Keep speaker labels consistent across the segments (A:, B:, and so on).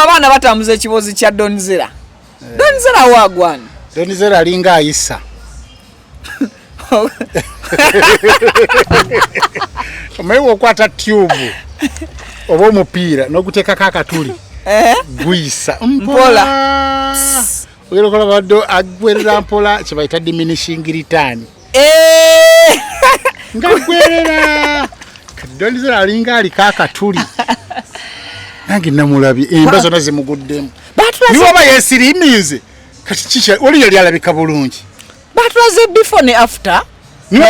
A: abaana batambuza ekibozi kya Donzera. Donzera wagwana.
B: Donzera alinga ayisa. Omewo kwata tube. Oba omupiira n'oguteekako akatuli. Gwisa mpola. Oyero kola baddo agwerera mpola kibayita diminishing return. Ngagwerera. Donzera alinga ali kakatuli. Nange namulabi emba zonna zimuguddemu. Niwo bayesirimize. Kati kicha oli yali alabika bulungi.
A: Batwaze before ne after.
B: Niwo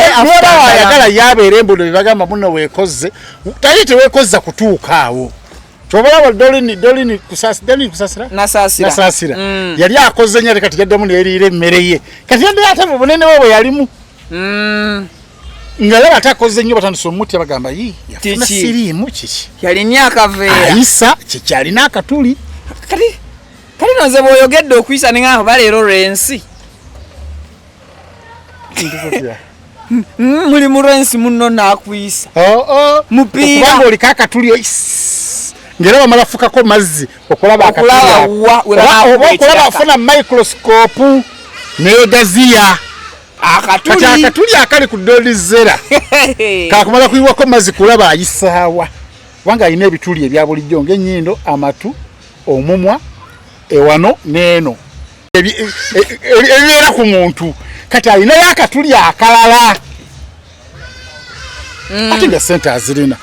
B: ayagala yabeera embudo bibagamba muno weekoze. Tayite weekozza kutuuka awo. Chobola dolini kusasira. Nasasira. Yali akoze nyale kati yaddamu nerire emmere ye. Kati yadde atabo bunene bwe yalimu. Ngala atakoze nnyo batandise omuti abagamba yi yafuna sirimu kiki
A: yali nyaka veera
B: ayisa kiki alina akatuli
A: kali noze boyogedde okuyisa ninga balero rensi muli mu rensi munno nakuyisa mupiira
B: kubanga oli kakatuli ngera bamalafukako mazzi okulaba akatuli okulaba afuna microscope neogaziya akatuli akali ku Donzera kakumala kuyiwako mazzi kulaba ayisaawa wanga alina ebituli ebya bulijjo ng'ennyindo amatu omumwa ewano neeno ebibeera ku muntu kati alinayo akatuli akalala ate nga sente azirina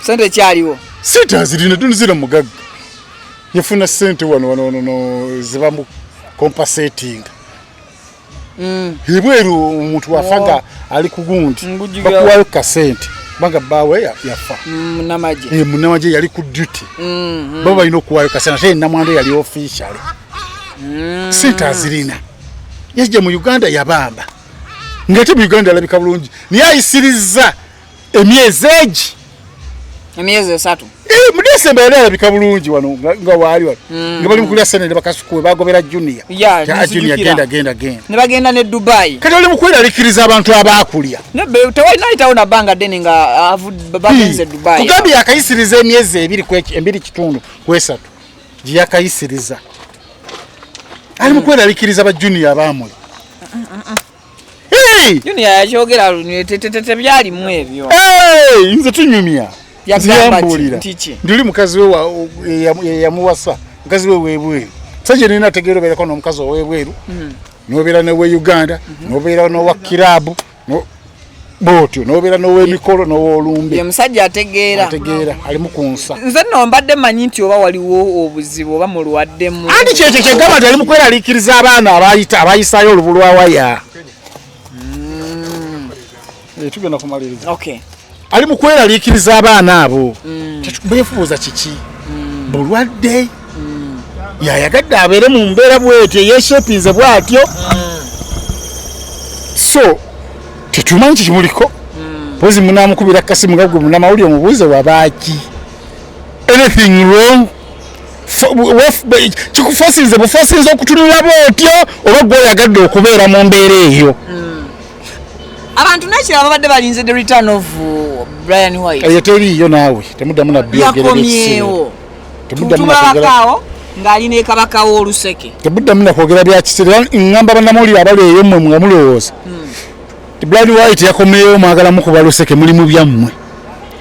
A: sente kyaliwo
B: sente azirina Donzera mugagga yafuna sente wano ziba mu compensating Hebweru omuntu wafaga ali kugundi bakuwayo kasente banga bawe yafa munamaje yali ku duty baba ino kuwayo kasente namwando yali official sente azirina yaje mu Uganda yabamba ngate mu Uganda alabika bulungi ni ayisiriza emyezi
A: 3
B: mu December yali alabika bulungi wano nga wali wano nga bali mukulya senede bakasukuwe bagobera junior junior genda
A: ne bagenda ne Dubai
B: kati oli mukwera likiriza abantu abakulya
A: nebe tewalina itaona banga deni nga bagenze Dubai
B: kugambi yakayisiriza emyezi 2 kitundu kwesatu yakayisiriza ali mukwera likiriza ba junior abamuli
A: junior yachogera tete byali mu ebyo
B: nze tunyumya yambulira ndili mukazi we yamuwasa mukazi we webweru saje nina tegero bera kono mukazi we webweru nobera ne we Uganda nobera no wa kirabu no botyo nobera no we mikolo no wolumbe
A: ye musajja ategeera
B: ali mukunsa
A: nze no mbadde manyi nti oba waliwo obuzibu oba mulwaddemu
B: andi kyekye gaba ali mukwera likiriza abaana abayisayo olubulwa waya tugenda kumaliriza
A: okay
B: ali mukwera likiriza abaana abo befuuza kiki bulwadde yayagadde abeere mu mbeera bwetyo yeshepinze bwatyo so tetumanyi kimuliko pozi munamukubira kasimu nga gwe munamawulire omubuuze wabaaki anything wrong kikufasinze bufasinze okutunula bwotyo oba gwoyagadde okubeera mu mbeera eyo
A: abantu nakira babadde balinze the return of Brian White
B: yeteriyo naawe temuddamu nabbiyogereyo
A: temuddamu ng'alina ekabakawo oluseke
B: temuddamu nakwogera bya kiseera ngamba bannamawulire abali eyo mmwe nga mulowooza Brian White yakomeyo mwagala mukuba luseke mulimu byammwe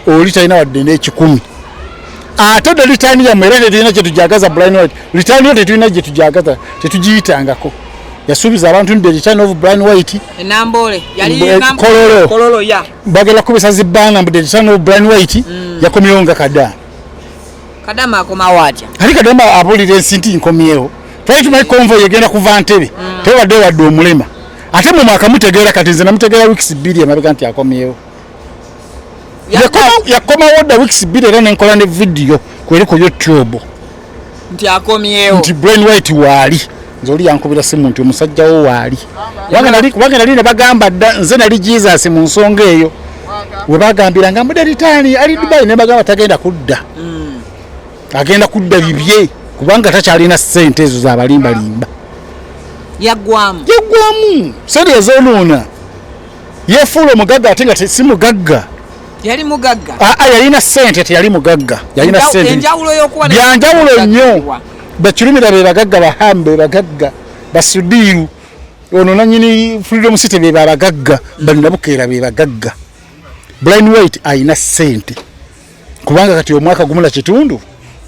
B: oli talina wadde n'ekikumi ate de litaani yammwe era tetulina kye tujagaza Brian White litaani yo tetulina gye tujagaza tetugiyitangako yasubiza abantu ndi return of Brian White
A: enambole yali
B: kololo ya bagala kubisa zibana mbe return of Brian White yakomyewo nga kadama
A: akoma watya
B: ali kadama abulire ensinti nkomyewo twali mai convoy yegenda kuva Ntebe tewadde omulema ate mu mwaka mutegeera kati nze namutegeera weeks 2 amabega nti akomyewo yakoma woda weeks 2 era nenkola ne video kweri ku YouTube
A: nti akomyewo
B: nti Brian White wali nzoli yankubira simu nti omusajja wo wali wanga nali ne bagamba nze nali Jesus mu nsonga eyo we bagambira nga mudde ritani ali Dubai ne bagamba tagenda kudda agenda kudda bibye kubanga takyalina ssente ezo za balimba
A: yagwamu
B: sente ezonoona yefuula omugagga ate nga si mugagga
A: yali mugagga
B: yalina sente teyali mugagga yalina sente
A: enjawulo y'okuba
B: byanjawulo nnyo bakirumira be bagagga bahambe bagagga basudiru ono nanyini freedom city be bagagga bannabukeera be bagagga Brian White ayina sente kubanga kati omwaka gumula kitundu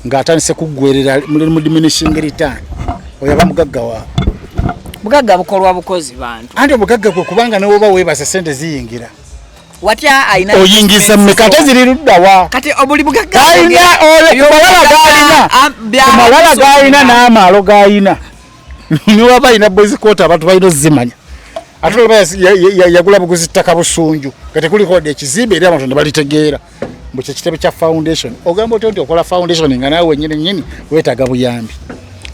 B: ng'atandise kuggwerera mu diminishing return oyo aba mugagga wa
A: bugagga bukolwa bukozi bantu
B: andi obugagga bwe kubanga newoba weebase sente ziyingira
A: watya ayina
B: oyingiza mmekate ziri luddawa
A: kati obuli bugagga
B: ayina kumalala gayina n'amaalo gayina niwaba ayina boys court abantu balina ozimanya ate olaba yagula buguzi ttaka busunju kati kuliko ekizimbe eri abantu ne balitegeera mbu kyekitebe kya foundation ogamba otyo nti okola foundation nga naawe wennyini weetaaga buyambi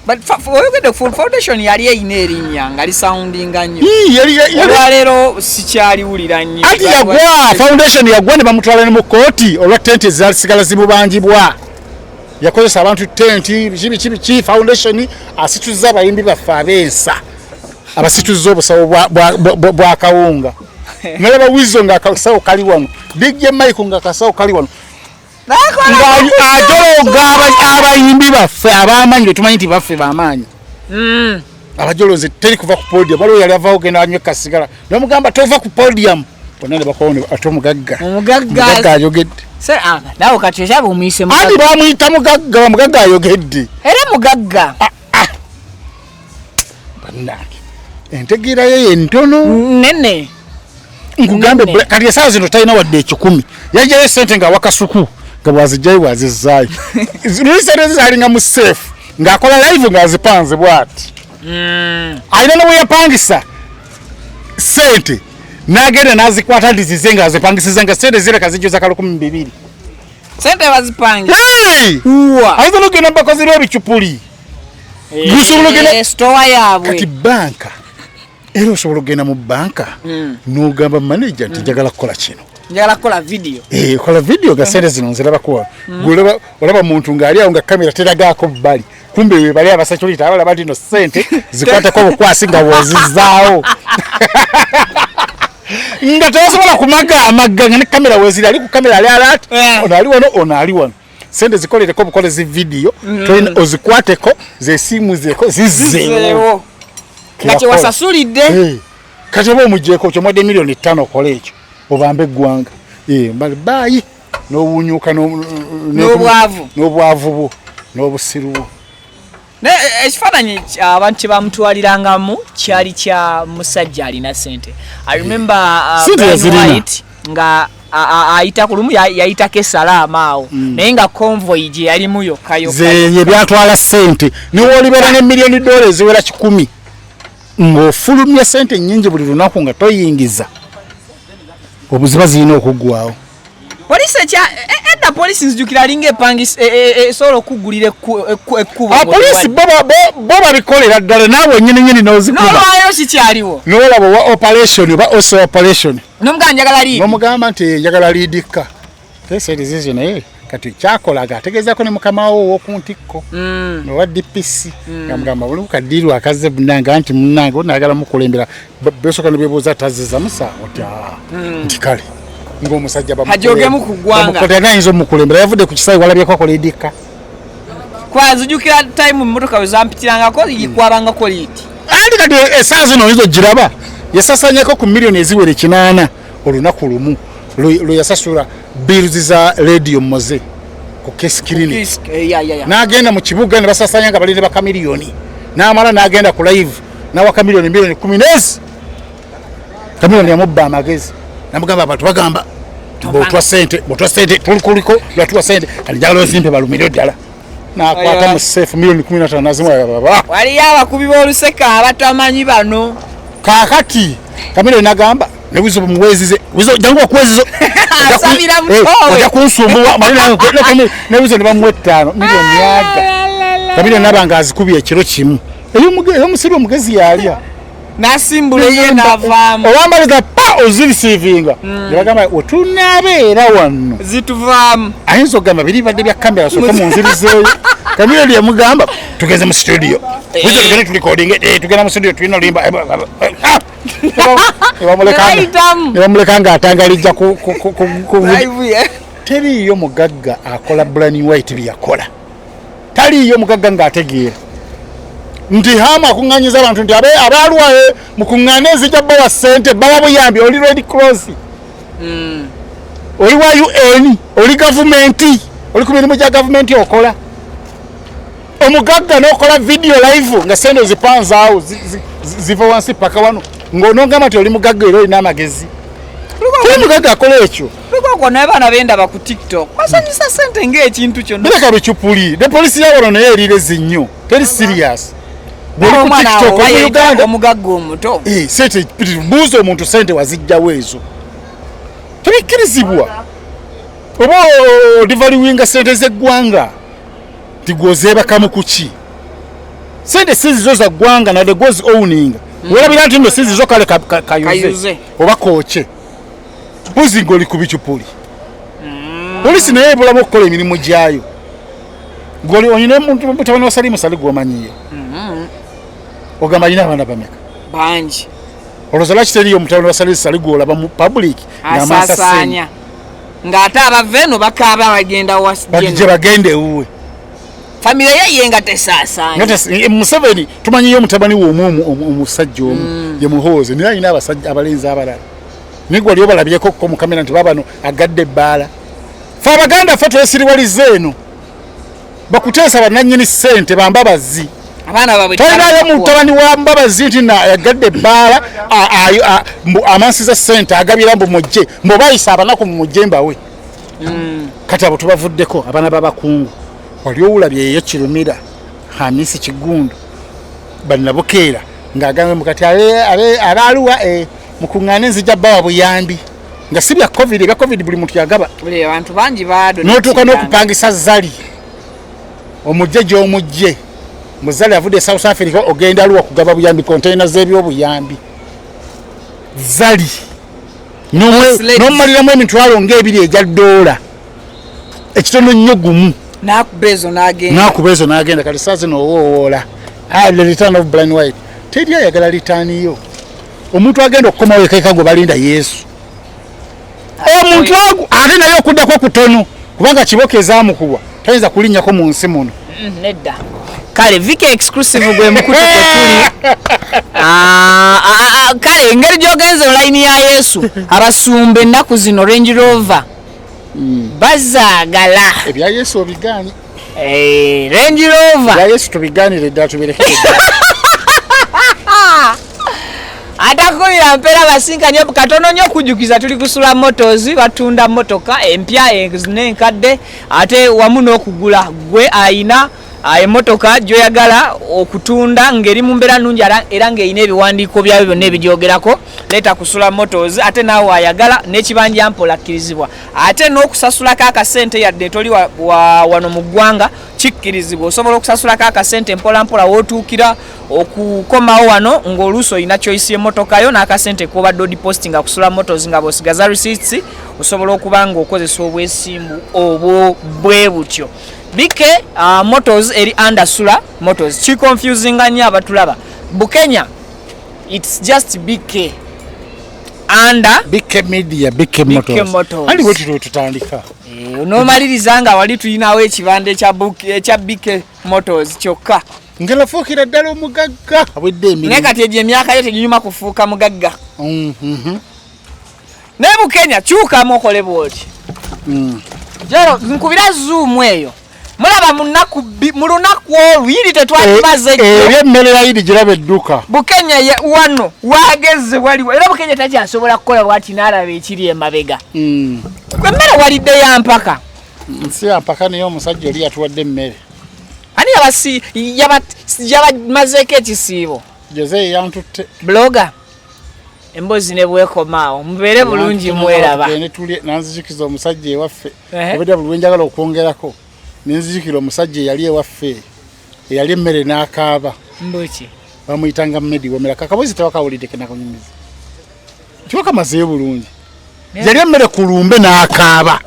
A: but oyogedde full foundation yali eyina erinnya nga lisoundinga nnyo olwaleero sikyaliwulira nnyo
B: ati yagwa foundation yagwa ne bamutwala ne mu kooti olwa tenti ezasigala zimubangibwa yakozesa abantu tenti biki foundation asituza abayimbi baffe ab'ensa abasituza obusawo bwa kawunga nalaba wizo nga akasawo kali wano DJ Mike nga akasawo kali wano ajologa abayimbi baffe abamanyi betumanyi nti baffe bamanyi abajoloze teri kuva ku podium waliwo yali avaawo genda anywe kasigala nomugamba tova ku podium onane bakone ate omugagga ayogedde
A: nawe kati ekyabe omuyise
B: andi bamuyita mugagga ayogedde
A: era mugagga
B: bannange entegeera ye yentono
A: nene
B: nkugambe kati esaawa zino talina wadde 10 yajayo sente nga wakasuku nga bwazijjayo bwazizaayo sente zizalinga mu safe ng'akola live ng'azipanze bw'ati alina ne bwe yapangisa sente n'agenda n'azikwata ndizize ng'azipangisiza nga sente zireka zijjuza kalo 12
A: sente bazipanga
B: ayinza n'ogenda mu bakozi b'ebicupuli
A: store yaabwe
B: kati banka era osobola okugenda mu banka n'ogamba manager nti njagala kukola kino
A: njagala kukola video
B: kola video ga sente zino nzirabakuwa olaba muntu ng'ali awo nga kamera teragaako bbali kumbe we bali abasecurity abalaba nti no sente zikwateko obukwasi nga bwozizaawo nga tebasobola kumaga amagga nga ne kamera weziri ali ku kamera ali alati ono ali wano sente zikolereko obukolezi video ozikwateko zesiimuzeeko zizzeewo
A: kati wasasulidde
B: kati oba omugyeko kyo mwadde miliyoni 5 okola ekyo obambe eggwanga mbali baayi n'obunyuka n'obwavu bwo n'obusiru bwo
A: ekifaananyi abantu kye bamutwalirangamu kyali kya musajja alina sente I remember White nga ayita ku lumu yayitako esalaama awo naye nga convoy gye yalimu yokka
B: ye byatwala sente niwoolibera ne miliyoni $1 eziwera 10 ng'ofulumya sente nnyingi buli lunaku nga toyingiza obuziba zirina okuggwawo
A: polisi edda polisi nzijukira alinga epangisa esobola okuggulira ekkubo
B: polisi bo babikolera ddala naawe nnyininyini n'ozikuba
A: n'olwayo kikyaliwo
B: n'olaba owa operation oba oso operation
A: n'omugamba njagala liidi
B: n'omugamba nti njagala liidikka tesente zizo naye kati kyakolaga ategeezako ne mukama wo ow'oku ntikko owa DPC yamugamba buli kukaddiirwa akaze bunnanga nti munnange onaagala mukulembera besoka ne beebuuza taziza musaawo nti kale ng'omusajja
A: hajogemu ku ggwanga kwazijukira time mmotoka we zampitirangako yikwabangako liiti
B: andi kati esaawa zino oyinza ogiraba yasasanyako ku miliyoni eziwera 8 olunaku lumu lwe yasasula bills za radio moze ku case clinic n'agenda mu kibuga ne basasanya nga balinde baka miliyoni n'amala n'agenda ku live n'awaka miliyoni 10 kamiliyoni yamubba amagezi namugamba abantu bagamba botwa sente tulikuliko lwatuwa sente alijagala ozimpe balumire ddala nakwata mu safe miliyoni 15 nazimwa
A: waliyo abakubi b'oluseka abatamanyi bano
B: kakati kamiliyoni nagamba newizo bumuwezize wizo jangu okuwezizo
A: asabira mtowe
B: oja kunsumbuwa newizo ne bamuwe 5 miliyoni yaga kamiliyoni nabanga azikubye ekiro kimu eyo musiru omugezi yalya
A: nasimbule ye navaamu
B: owambaliza pa ozirisivinga nebagamba wetunabeera wano
A: zituvaamu
B: ayinza okugamba biri badde bya kamera soke munzirizeeyo Kamili yamugamba tugeze mu studio. Wizo tugende tulicording tugenda mu studio tulina limba. Ebamuleka nga atangalija ku
A: live.
B: Teriyo mugagga akola Black and White byakola. Taliyo mugagga nga ategeera. Nti hama kunganyiza abantu nti abalwaye mukungane zijja bawa sente bawa buyambi oli Red Cross. Oli wa UN, oli government, oli ku mirimu gya government okola. Omugagga n'okola video live nga sente zipanza awo ziva wansi paka wano ng'onongama nti oli mugagga era olina amagezi. Omugagga akola ekyo.
A: Luko n'abaana bendaba ku TikTok. Basanyusa sente ng'ekintu kyonna.
B: Bileka bikyupuli. Ne polisi yawolo naye erire nnyo. Teri serious.
A: Bwino ku TikTok mu Uganda omugagga omuto.
B: Sente buuza omuntu sente wazijjawo ezo. Tebikkirizibwa. Oba devaluinga sente z'eggwanga tigozeebakamu kuki. Sente sizizo za ggwanga na the goes owning. Olabira nti nno sizizo kale kayuze oba kooche. Buzi ngoli ku bikyupuli. Polisi naye ebulamu okukola emirimu gyayo. Ngoli onyine mutabani wa Salimu Sali gw'omanyiye. Ogamba alina abaana bameka?
A: Bangi.
B: Olowooza lwaki teriyo mutabani wa Salimu Sali gw'olaba mu public
A: ng'amaasasanya. Ng'ate abava eno bakaaba bagenda
B: bagije bagende ewuwe.
A: Familia ye nga tesaasaanya.
B: Museveni tumanyiyo mutabani w'omu omusajja omu ye Muhoozi naye alina abasajja abalenzi abalala. Nigwa lyo balabyeko ko mu kamera nti babano agadde ebbaala. Fe Abaganda ffe twesiriwaliza eno. Bakuteesa bannannyini ssente bambabazi.
A: Abaana babwe
B: talinayo mutabani wa mbabazi nti agadde ebbaala amansiza ssente agabira mbu mujje mbu bayisa abanaku mu mujje mbawe. Kati abo tubavuddeko abaana b'abakungu. Wali owulabye eyo Kirumira Hamisi Kigundu bannabukeera ng'agambye mukati abaaluwa mukungane nzija bawa buyambi nga si bya covid buli muntu yagaba
A: buli abantu bangi baado
B: n'otuuka n'okupangisa zali omujje gy'omujje muzali avudde South Africa ogenda aluwa kugaba buyambi container z'ebyobuyambi zali n'omaliramu emitwalo ng'ebiri egya $, ekitono nnyo gumu nakubezo n'agenda kati saa zino owoola the return of Black and White teri ayagala litaaniyo. Omuntu agenda okukomawo ekaika gwe balinda Yesu. Omuntu ago ate naye okuddako kutono kubanga kiboka ezamukubwa tayinza kulinnyako mu nsi muno.
A: Nedda. Kale Vike exclusive gwe mukutu tuli. Kale engeri gyogenze online ya Yesu abasumba ennaku zino Range Rover. Bazaagala.
B: Ebya Yesu obigaanye.
A: Range Rover.
B: Ebya Yesu tubigaanire ddala tubirekere ddala.
A: Atakulira mpera basinkanye katono nnyo kujukiza tuli kusula motors batunda motoka empya n'enkadde ate wamu n'okugula gwe ayina emotoka gyoyagala okutunda ngeri mu mbeera nnungi era ng'eyina ebiwandiiko byayo byonna ebigyogerako leeta kusula motors ate naawe ayagala n'ekibanja mpola akkirizibwa ate n'okusasulako akasente yadde toli wano mu ggwanga kikkirizibwa osobola okusasulako akasente mpola wootuukira okukomawo wano ng'oluusi olina choice y'emmotoka yo n'akasente k'obadde odipostinga kusula motors nga bw'osigaza receipts osobola okuba ng'okozesa obwesimbu obwo bwe butyo. Bike motors eri under Sula motors chi confusing anya abatulaba Bukenya it's just Bike under
B: Bike media Bike motors ali wetu tutandika
A: onomaliriza nga wali tulinawo ekibande kya Bike motors kyokka
B: ngela fukira ddala omugagga abwedde emirimu
A: nekati egyo emyaka yo teginyuma kufuuka mugagga ne Bukenya kyuka mokole bwoti jero nkubira zoom eyo mulaba mu lunaku olwiri tetwalimaze
B: emmere yayiri girabe edduka
A: Bukenya wano wageze waliwo era Bukenya takyasobola kukola bwati n'alaba ekiri emabega emmere walidde yampaka
B: nsi yampaka niyo omusajja oli yatuwadde emmere
A: ani yabamazeeko ekisiibo
B: Jose yantutte
A: bloga embozi ne bwekomaawo mubeere bulungi mweraba
B: nanzijukiza omusajja ewaffe obedda buli lwenjagala okwongerako nenzijukira omusajja eyali ewaffe eyali emmere n'akaaba
A: mbuki
B: bamuyitanga Medi womera kakabozi tewakawulidde kenakunyumiza tiwakamazeeyo bulungi yali emmere ku lumbe n'akaaba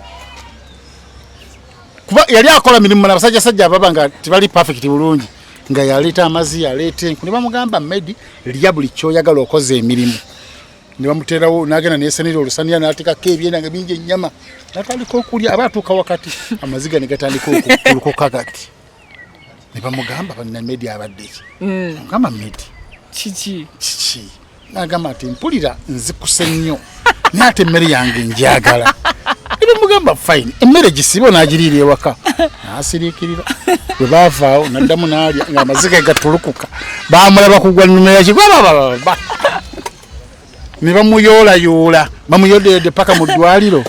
B: kuba yali akola mirimu n'abasajja sajja ababa nga tibali perfect bulungi nga yaleeta amazi yaleeta enku ne bamugamba Medi lya buli kyoyagala okoze emirimu ne bamuterawo n'agenda neesenera olusanira n'ateekako ebyenda nga bingi ennyama n'atandika okulya aba atuuka wakati amaziga ne gatandika okulukoka gati ne bamugamba banna Medi abadde ki mugamba Medi
A: kiki
B: n'agamba ati mpulira nzikuse nnyo n'ate emmere yange njagala ne bamugamba fine emmere gisibe n'agiriira ewaka n'asiriikirira bwe baavaawo n'addamu n'alya ng'amaziga gatulukuka baamulaba kugwa nnumera kigwababa ne bamuyoolayoola bamuyoodeyodde paka mu ddwaliro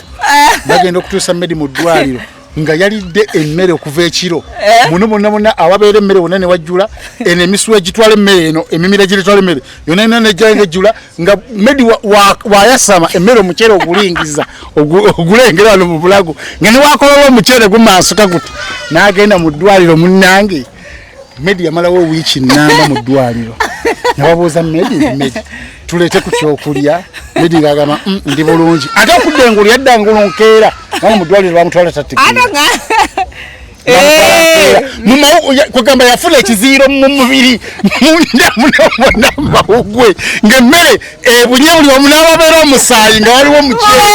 B: bagenda okutuusa Medi mu ddwaliro nga yalidde emmere okuva ekiro muno bonna awabeera emmere wonna ne wajjula eno emisuwa egitwala emmere eno emimira giritwala emmere yonna ena nejjayo ejjula nga Medi wayasama emmere omuceere ogulingiza ogulengera wano mu bulago nga ne wakolawo omuceere gumansuka guti n'agenda mu ddwaliro munnange Medi yamalawo wiiki nnamba mu ddwaliro nababuuza Medi tuleete ku kyokulya Medi ng'agamba ndi bulungi ate okudde engulu yadda ngulu nkeera naye mu ddwaliro bamutwala tatigula kugamba yafuna ekiziiro mu mubiri munda mumawugwe ng'emmere ebunye buli omu n'ababeera omusaayi nga waliwo muceere